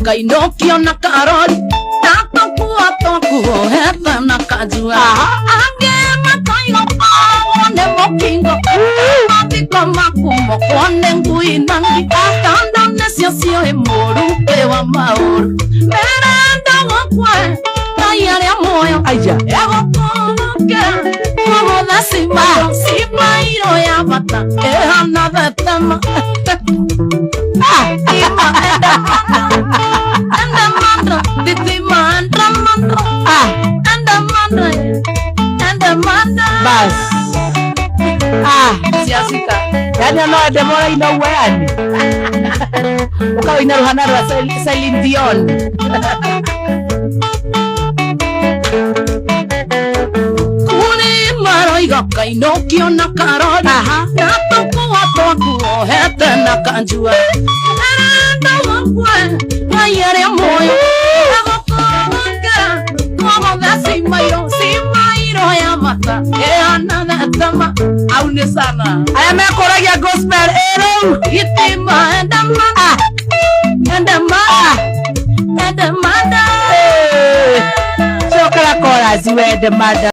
Kainokio na karori Tatokuwa tokuho heta na kajua Ange matayo paone mokingo Matiko makumo kone ngui nangi Kanda nesio sio emoru ewa maoru Merenda wakwe Nayare moyo Ego konoke Como da sima iro ya bata Ehana vetema Bas. Siasika. Yani ana demora inowe yani. Ukawa inaruhana rwa Celine Dion. Kuni maro igoka inokio na karori. Natokuwa tokuo hete na kanjua. Erenda wakwe nayere moyo. Aune sana aya mekoragia gospel ero itima endamada chokala chorus we endamada